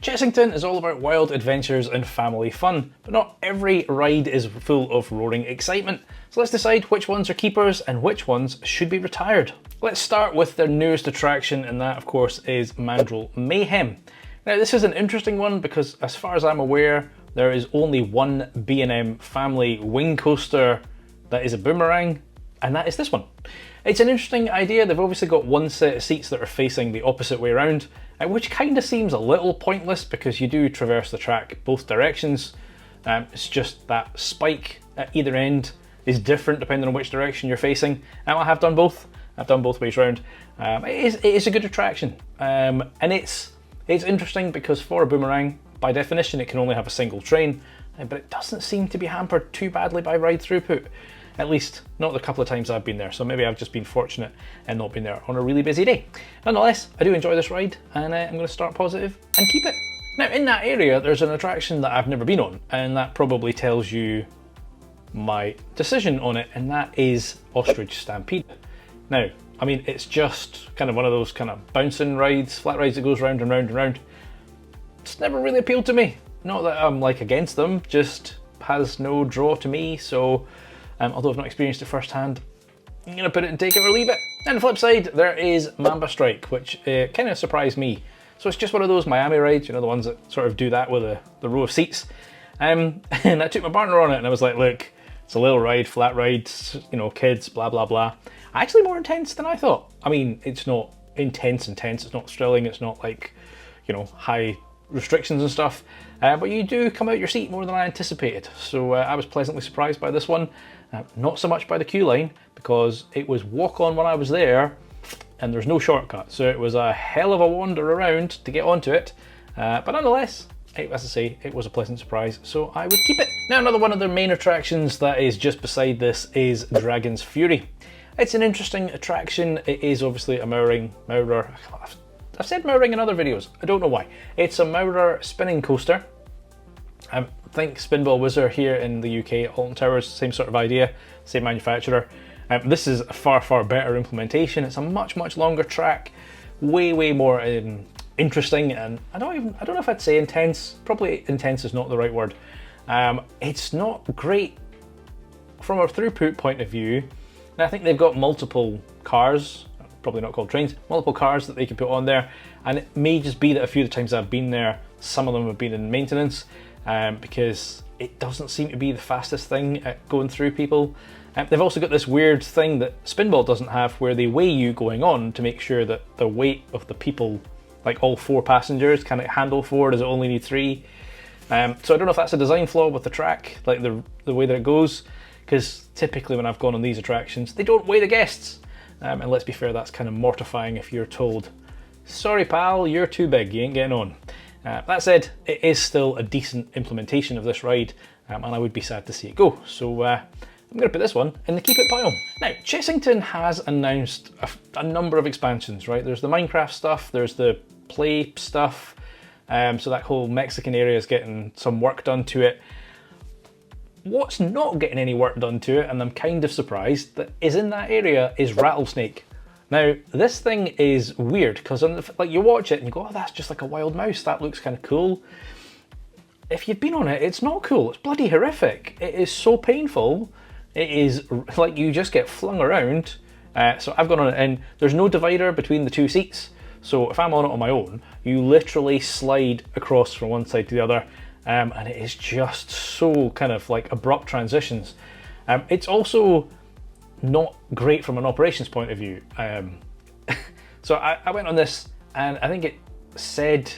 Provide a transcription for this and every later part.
Chessington is all about wild adventures and family fun, but not every ride is full of roaring excitement. So let's decide which ones are keepers and which ones should be retired. Let's start with their newest attraction, and that of course is Mandrill Mayhem. Now this is an interesting one because as far as I'm aware, there is only one B&M family wing coaster that is a boomerang, and that is this one. It's an interesting idea. They've obviously got one set of seats that are facing the opposite way around, which kind of seems a little pointless because you do traverse the track both directions. It's just that spike at either end is different depending on which direction you're facing. I have done both. I've done both ways around. It is a good attraction, and it's interesting because for a boomerang, by definition, it can only have a single train, but it doesn't seem to be hampered too badly by ride throughput. At least not the couple of times I've been there, so maybe I've just been fortunate and not been there on a really busy day. Nonetheless, I do enjoy this ride, and I'm going to start positive and keep it. Now in that area there's an attraction that I've never been on, and that probably tells you my decision on it, and that is Ostrich Stampede. Now, I mean, it's just kind of one of those kind of bouncing rides, flat rides that goes round and round and round. It's never really appealed to me. Not that I'm like against them, just has no draw to me, so although I've not experienced it firsthand, I'm going to put it and take it or leave it. And on the flip side, there is Mamba Strike, which kind of surprised me. So it's just one of those Miami rides, you know, the ones that sort of do that with the row of seats. And I took my partner on it and I was like, look, it's a little ride, flat ride, you know, kids, blah, blah, blah. Actually more intense than I thought. I mean, it's not intense, it's not thrilling, it's not like, you know, high restrictions and stuff, but you do come out your seat more than I anticipated. So I was pleasantly surprised by this one. Not so much by the queue line, because it was walk on when I was there and there's no shortcut, so it was a hell of a wander around to get onto it, but nonetheless, as I say, it was a pleasant surprise, so I would keep it. Now another one of their main attractions that is just beside this is Dragon's Fury. It's an interesting attraction. It is obviously a Maurer. I've said Mauring in other videos, I don't know why. It's a Maurer spinning coaster. I think Spinball Whizzer here in the UK, Alton Towers, same sort of idea, same manufacturer. This is a far, far better implementation. It's a much, much longer track, way more interesting, and I don't know if I'd say intense. Probably intense is not the right word. It's not great from a throughput point of view. And I think they've got multiple cars, probably not called trains, multiple cars that they can put on there, and it may just be that a few of the times I've been there, some of them have been in maintenance, because it doesn't seem to be the fastest thing at going through people. They've also got this weird thing that Spinball doesn't have, where they weigh you going on to make sure that the weight of the people, like all 4 passengers, can it handle 4? Does it only need 3? So I don't know if that's a design flaw with the track, like the way that it goes, because typically when I've gone on these attractions, they don't weigh the guests. And let's be fair, that's kind of mortifying if you're told, sorry pal, you're too big, you ain't getting on. That said, it is still a decent implementation of this ride, and I would be sad to see it go. So I'm going to put this one in the keep it pile. Now, Chessington has announced a number of expansions, right? There's the Minecraft stuff, there's the Play stuff, so that whole Mexican area is getting some work done to it. What's not getting any work done to it, and I'm kind of surprised, that is in that area is Rattlesnake. Now, this thing is weird, because like you watch it and you go, oh, that's just like a wild mouse, that looks kind of cool. If you've been on it, it's not cool, it's bloody horrific. It is so painful, it is like you just get flung around. So I've gone on it, and there's no divider between the 2 seats, so if I'm on it on my own, you literally slide across from one side to the other. And it is just so kind of like abrupt transitions. It's also not great from an operations point of view. So I went on this, and I think it said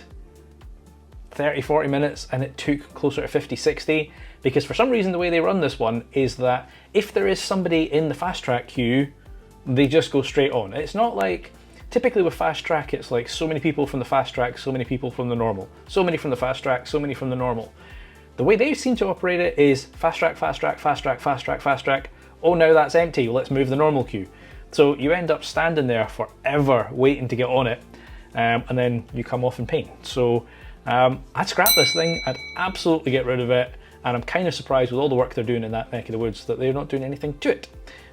30-40 minutes, and it took closer to 50-60, because for some reason the way they run this one is that if there is somebody in the fast track queue, they just go straight on. It's not like, typically with fast track, it's like so many people from the fast track, so many people from the normal, so many from the fast track, so many from the normal. The way they seem to operate it is fast track, fast track, fast track, fast track, fast track. Oh, now that's empty, let's move the normal queue. So you end up standing there forever waiting to get on it, and then you come off in pain. So I'd scrap this thing, I'd absolutely get rid of it, and I'm kind of surprised with all the work they're doing in that neck of the woods that they're not doing anything to it.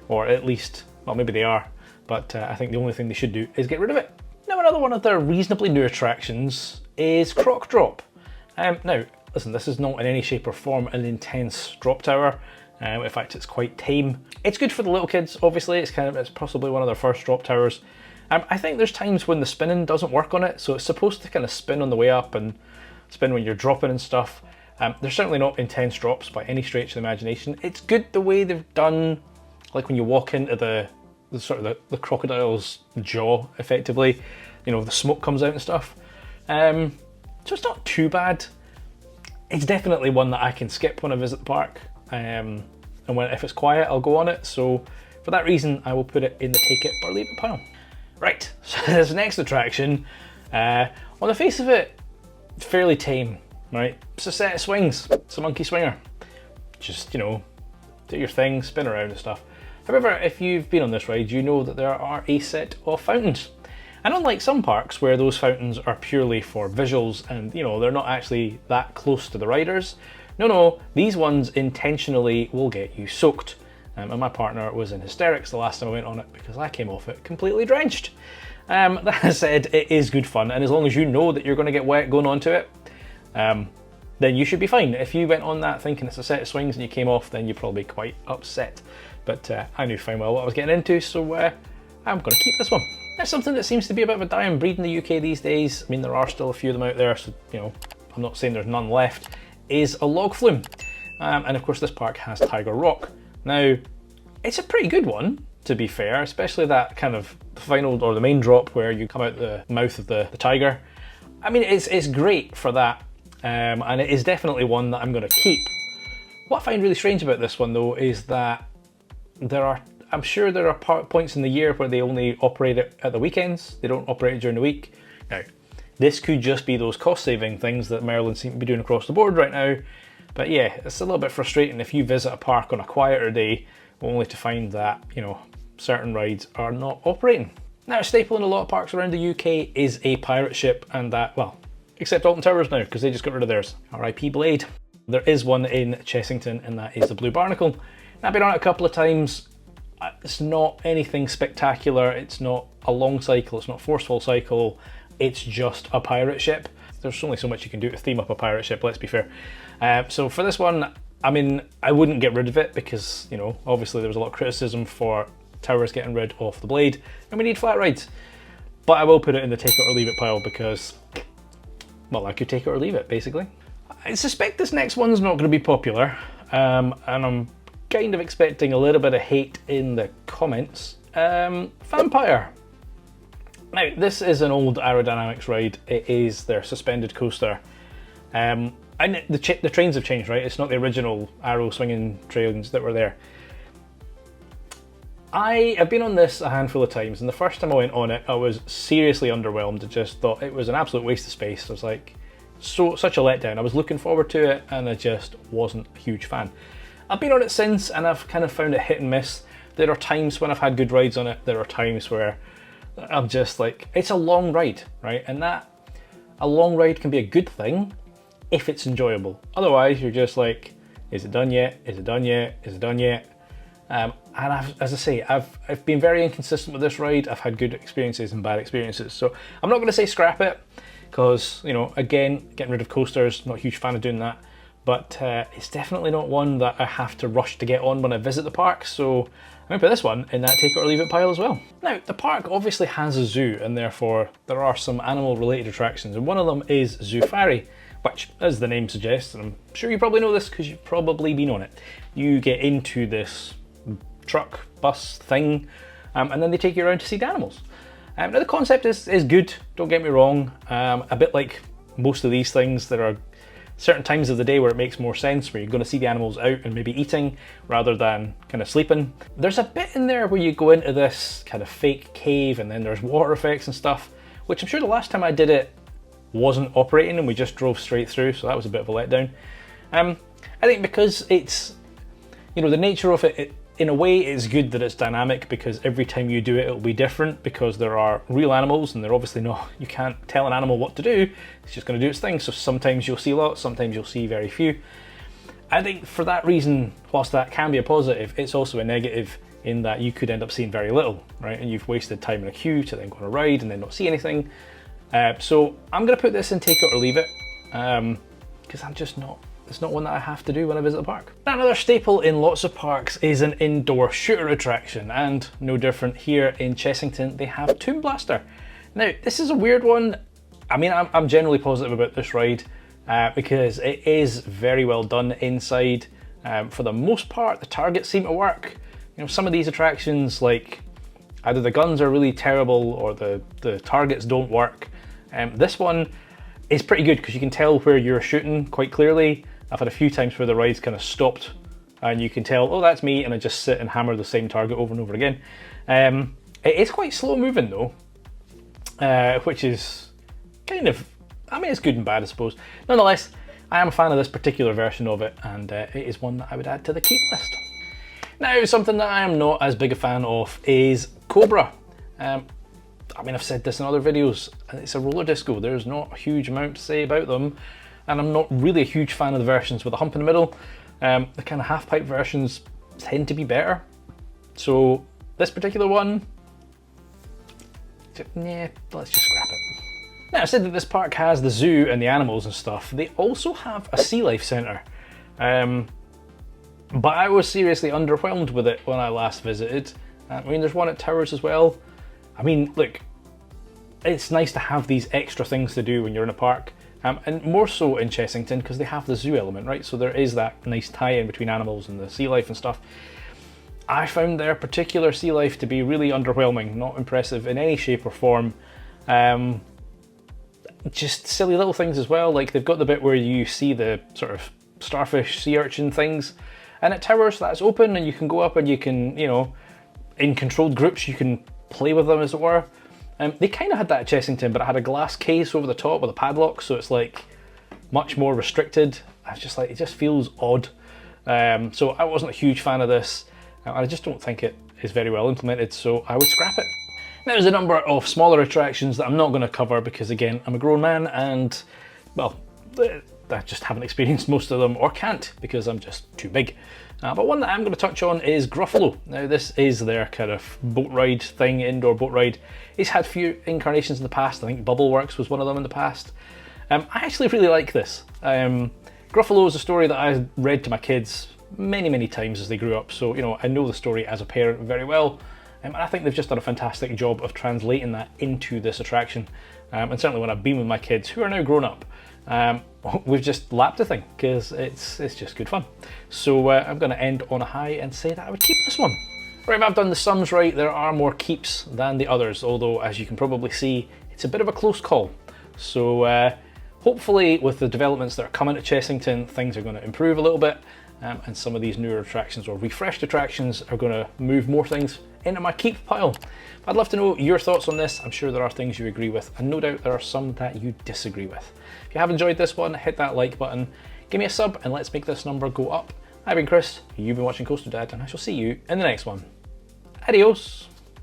Or at least, well, maybe they are, but I think the only thing they should do is get rid of it. Now, another one of their reasonably new attractions is Croc Drop. Now, listen, this is not in any shape or form an intense drop tower. In fact, it's quite tame. It's good for the little kids, obviously. It's possibly one of their first drop towers. I think there's times when the spinning doesn't work on it, so it's supposed to kind of spin on the way up and spin when you're dropping and stuff. They're certainly not intense drops by any stretch of the imagination. It's good the way they've done, like when you walk into the crocodile's jaw, effectively. You know, the smoke comes out and stuff. So it's not too bad. It's definitely one that I can skip when I visit the park. And if it's quiet, I'll go on it. So for that reason, I will put it in the take it or leave it pile. Right, so this next attraction, on the face of it, fairly tame, right? It's a set of swings, it's a monkey swinger. Just, you know, do your thing, spin around and stuff. However, if you've been on this ride, you know that there are a set of fountains. And unlike some parks where those fountains are purely for visuals and, you know, they're not actually that close to the riders, no, these ones intentionally will get you soaked. And my partner was in hysterics the last time I went on it because I came off it completely drenched. That said, it is good fun, and as long as you know that you're going to get wet going onto it, then you should be fine. If you went on that thinking it's a set of swings and you came off, then you're probably quite upset. But I knew fine well what I was getting into, so I'm going to keep this one. That's something that seems to be a bit of a dying breed in the UK these days. I mean, there are still a few of them out there, so, you know, I'm not saying there's none left, is a log flume. And of course this park has Tiger Rock. Now, it's a pretty good one, to be fair, especially that kind of final, or the main drop where you come out the mouth of the tiger. I mean, it's great for that, and it is definitely one that I'm going to keep. What I find really strange about this one, though, is that I'm sure there are points in the year where they only operate it at the weekends. They don't operate it during the week. Now, this could just be those cost-saving things that Maryland seem to be doing across the board right now. But yeah, it's a little bit frustrating if you visit a park on a quieter day, only to find that, you know, certain rides are not operating. Now, a staple in a lot of parks around the UK is a pirate ship, and that, well, except Alton Towers now, because they just got rid of theirs. RIP Blade. There is one in Chessington, and that is the Blue Barnacle. I've been on it a couple of times. It's not anything spectacular, it's not a long cycle, it's not a forceful cycle, it's just a pirate ship. There's only so much you can do to theme up a pirate ship, let's be fair. So for this one, I mean, I wouldn't get rid of it because, you know, obviously there was a lot of criticism for towers getting rid of the blade, and we need flat rides. But I will put it in the take it or leave it pile because, well, I could take it or leave it, basically. I suspect this next one's not going to be popular, and I'm kind of expecting a little bit of hate in the comments. Vampire. Now, this is an old aerodynamics ride. It is their suspended coaster. And the trains have changed, right? It's not the original arrow swinging trains that were there. I have been on this a handful of times, and the first time I went on it, I was seriously underwhelmed. I just thought it was an absolute waste of space. I was like, such a letdown. I was looking forward to it, and I just wasn't a huge fan. I've been on it since, and I've kind of found it hit and miss. There are times when I've had good rides on it. There are times where I'm just like, it's a long ride, right? And a long ride can be a good thing if it's enjoyable. Otherwise, you're just like, is it done yet? Is it done yet? Is it done yet? And as I say, I've been very inconsistent with this ride. I've had good experiences and bad experiences. So I'm not going to say scrap it because, you know, again, getting rid of coasters, not a huge fan of doing that. But it's definitely not one that I have to rush to get on when I visit the park. So I'm going to put this one in that take it or leave it pile as well. Now, the park obviously has a zoo, and therefore there are some animal related attractions. And one of them is Zufari, which, as the name suggests, and I'm sure you probably know this because you've probably been on it. You get into this truck, bus thing, and then they take you around to see the animals. Now the concept is good, don't get me wrong. A bit like most of these things, there are certain times of the day where it makes more sense, where you're going to see the animals out and maybe eating rather than kind of sleeping. There's a bit in there where you go into this kind of fake cave and then there's water effects and stuff, which I'm sure the last time I did it wasn't operating and we just drove straight through, so that was a bit of a letdown. I think because it's, you know, the nature of it, in a way it's good that it's dynamic because every time you do it, it'll be different because there are real animals and they're obviously not, you can't tell an animal what to do, it's just going to do its thing. So sometimes you'll see lots, sometimes you'll see very few. I think for that reason, whilst that can be a positive, it's also a negative in that you could end up seeing very little, right? And you've wasted time in a queue to then go on a ride and then not see anything. So I'm going to put this in take it or leave it, because it's not one that I have to do when I visit the park. Now, another staple in lots of parks is an indoor shooter attraction, and no different here in Chessington, they have Tomb Blaster. Now, this is a weird one. I mean, I'm generally positive about this ride because it is very well done inside. For the most part, the targets seem to work. You know, some of these attractions, like either the guns are really terrible or the targets don't work. This one is pretty good because you can tell where you're shooting quite clearly. I've had a few times where the ride's kind of stopped and you can tell, oh, that's me, and I just sit and hammer the same target over and over again. It is quite slow moving though, which is kind of, I mean, it's good and bad, I suppose. Nonetheless, I am a fan of this particular version of it, and it is one that I would add to the keep list. Now, something that I am not as big a fan of is Kobra. I mean, I've said this in other videos, it's a roller disco. There's not a huge amount to say about them, and I'm not really a huge fan of the versions with a hump in the middle. The kind of half-pipe versions tend to be better. So this particular one, yeah, let's just scrap it. Now, I said that this park has the zoo and the animals and stuff. They also have a sea life centre. But I was seriously underwhelmed with it when I last visited. I mean, there's one at Towers as well. I mean, look, it's nice to have these extra things to do when you're in a park. And more so in Chessington because they have the zoo element, right? So there is that nice tie-in between animals and the sea life and stuff. I found their particular sea life to be really underwhelming, not impressive in any shape or form. Just silly little things as well, like they've got the bit where you see the sort of starfish, sea urchin things, and at Towers that's open and you can go up and you can, you know, in controlled groups you can play with them, as it were. They kind of had that at Chessington, but it had a glass case over the top with a padlock, so it's like much more restricted. I was just like, it just feels odd. So I wasn't a huge fan of this. I just don't think it is very well implemented, so I would scrap it. Now, there's a number of smaller attractions that I'm not going to cover because, again, I'm a grown man and, well, I just haven't experienced most of them, or can't because I'm just too big. But one that I'm going to touch on is Gruffalo. Now, this is their kind of boat ride thing, indoor boat ride. It's had a few incarnations in the past. I think Bubbleworks was one of them in the past. I actually really like this. Gruffalo is a story that I read to my kids many times as they grew up, so, you know, I know the story as a parent very well. And I think they've just done a fantastic job of translating that into this attraction. And certainly when I've been with my kids, who are now grown up, we've just lapped the thing because it's just good fun. So I'm going to end on a high and say that I would keep this one. Right, if I've done the sums right, there are more keeps than the others, although as you can probably see, it's a bit of a close call. So hopefully with the developments that are coming to Chessington, things are going to improve a little bit. And some of these newer attractions or refreshed attractions are going to move more things into my keep pile. I'd love to know your thoughts on this. I'm sure there are things you agree with, and no doubt there are some that you disagree with. If you have enjoyed this one, hit that like button, give me a sub, and let's make this number go up. I've been Chris, you've been watching Coaster Dad, and I shall see you in the next one. Adios!